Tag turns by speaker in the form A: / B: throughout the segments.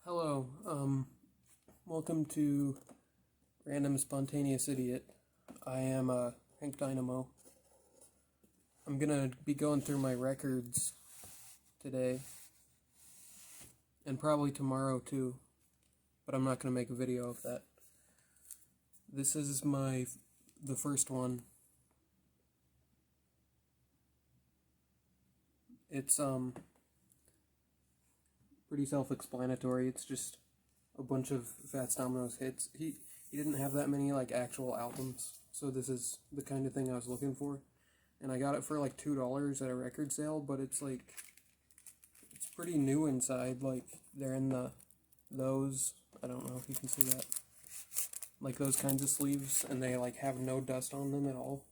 A: Hello, welcome to Random Spontaneous Idiot. I am Hank Dynamo. I'm gonna be going through my records today, and probably tomorrow too, but I'm not gonna make a video of that. This is the first one. It's pretty self-explanatory. It's just a bunch of Fats Domino's hits. He didn't have that many like actual albums, so this is the kind of thing I was looking for. And I got it for like $2 at a record sale, but it's pretty new inside. Like they're in those, I don't know if you can see that, like those kinds of sleeves, and they like have no dust on them at all.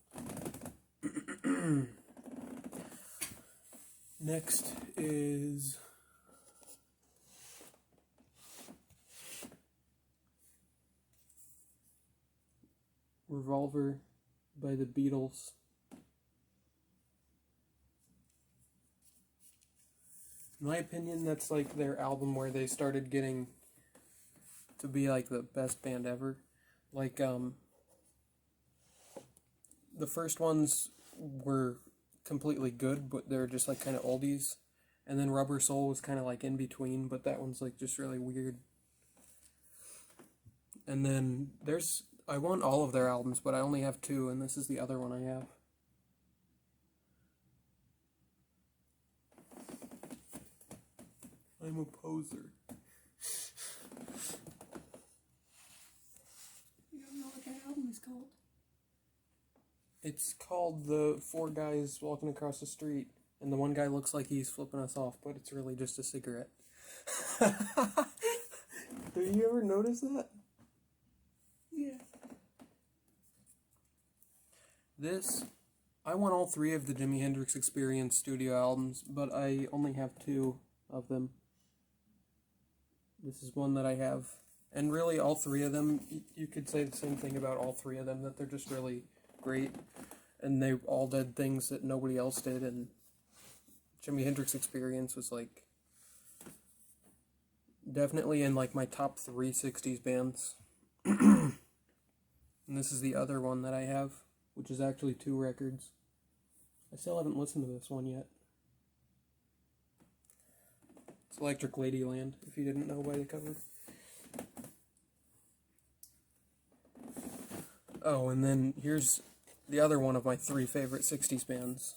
A: Next is Revolver by the Beatles. In my opinion, that's like their album where they started getting to be like the best band ever. Like the first ones were completely good, but they're just like kind of oldies. And then Rubber Soul was kind of like in between, but that one's like just really weird. And then I want all of their albums, but I only have two, and this is the other one I have. I'm a poser.
B: You don't know what that album is called?
A: It's called The Four Guys Walking Across the Street, and the one guy looks like he's flipping us off, but it's really just a cigarette. Do you ever notice that?
B: Yeah.
A: I want all three of the Jimi Hendrix Experience studio albums, but I only have two of them. This is one that I have. And really, all three of them, you could say the same thing about all three of them, that they're just really great. And they all did things that nobody else did, and Jimi Hendrix Experience was like definitely in like my top 3 60s bands. And this is the other one that I have, which is actually 2 records. I still haven't listened to this one yet. It's Electric Ladyland, if you didn't know by the cover. Oh, and then here's the other one of my 3 favorite 60s bands.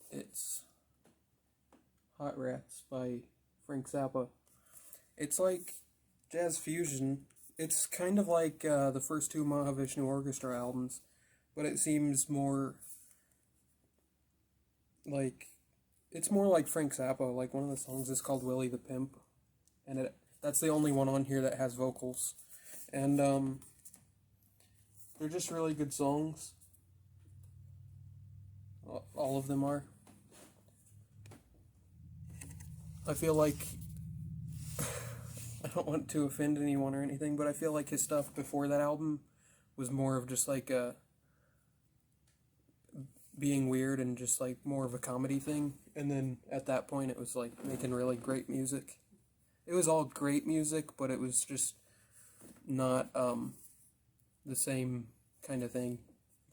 A: It's Hot Rats by Frank Zappa. It's like jazz fusion. It's kind of like the first 2 Mahavishnu Orchestra albums, but it seems more like, it's more like Frank Zappa. Like one of the songs is called Willie the Pimp, and that's the only one on here that has vocals. And they're just really good songs. All of them are. I feel like I don't want to offend anyone or anything, but I feel like his stuff before that album was more of just like being weird and just like more of a comedy thing. And then at that point it was like making really great music. It was all great music, but it was just not the same kind of thing.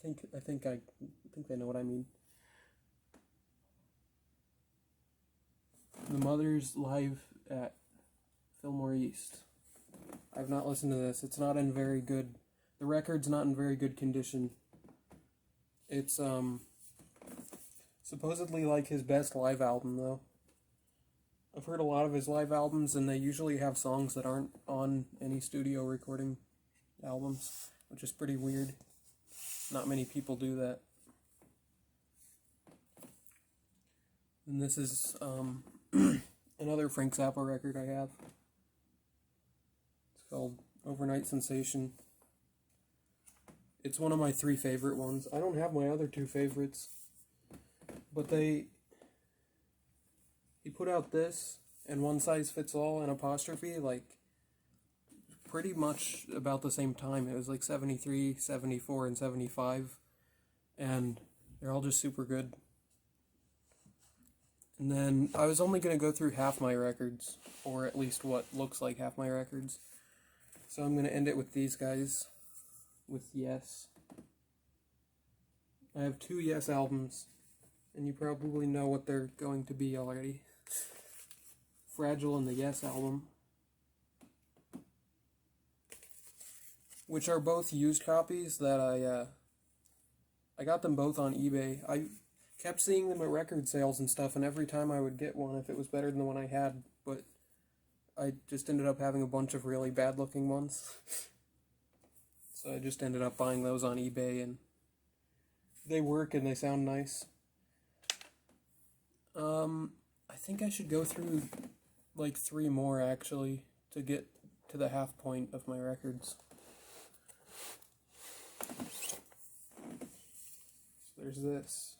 A: I think they know what I mean. The Mothers live at Fillmore East. I've not listened to this. It's not in very good. The record's not in very good condition. It's supposedly like his best live album though. I've heard a lot of his live albums, and they usually have songs that aren't on any studio recording albums, which is pretty weird. Not many people do that. And this is another Frank Zappa record I have. It's called Overnight Sensation. It's one of my 3 favorite ones. I don't have my other 2 favorites, but he put out this and One Size Fits All and Apostrophe like pretty much about the same time. It was like 73, 74, and 75, and they're all just super good. And then I was only going to go through half my records, or at least what looks like half my records. So I'm going to end it with these guys, with Yes. I have 2 Yes albums, and you probably know what they're going to be already. Fragile and the Yes album, which are both used copies that I got them both on eBay. I kept seeing them at record sales and stuff, and every time I would get one if it was better than the one I had, but I just ended up having a bunch of really bad looking ones. So I just ended up buying those on eBay, and they work and they sound nice. I think I should go through like 3 more actually to get to the half point of my records. So there's this.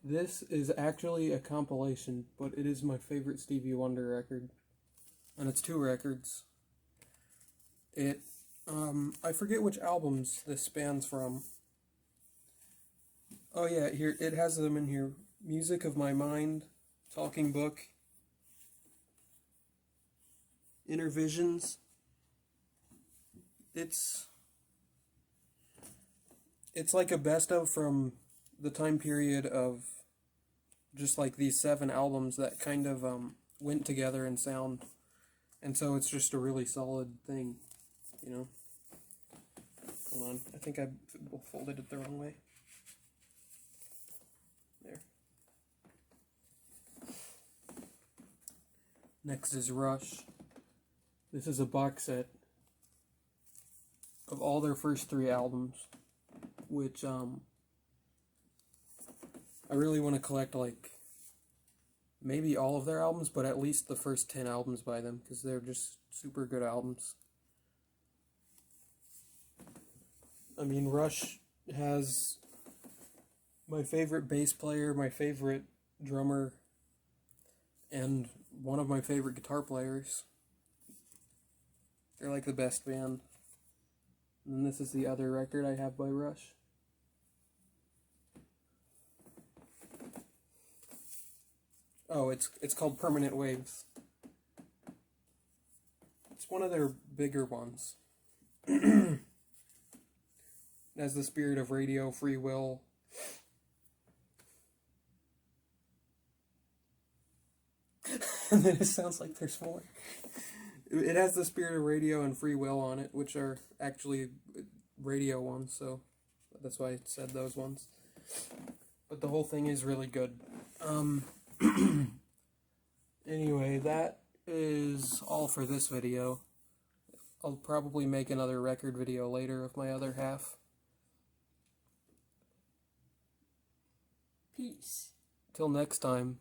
A: This is actually a compilation, but it is my favorite Stevie Wonder record. And it's 2 records. I forget which albums this spans from. Oh yeah, here, it has them in here. Music of My Mind, Talking Book, Inner Visions. It's like a best of from the time period of just like these 7 albums that kind of went together in sound, and so it's just a really solid thing, you know. Hold on, I think I folded it the wrong way. There. Next is Rush. This is a box set of all their first 3 albums, which I really want to collect, like, maybe all of their albums, but at least the first 10 albums by them, because they're just super good albums. I mean, Rush has my favorite bass player, my favorite drummer, and one of my favorite guitar players. They're like the best band. And this is the other record I have by Rush. Oh, it's called Permanent Waves. It's one of their bigger ones. It has the spirit of radio, free will. And then it sounds like there's more. It has the spirit of radio and free will on it, which are actually radio ones, so that's why I said those ones. But the whole thing is really good. Anyway, that is all for this video. I'll probably make another record video later of my other half.
B: Peace.
A: Till next time.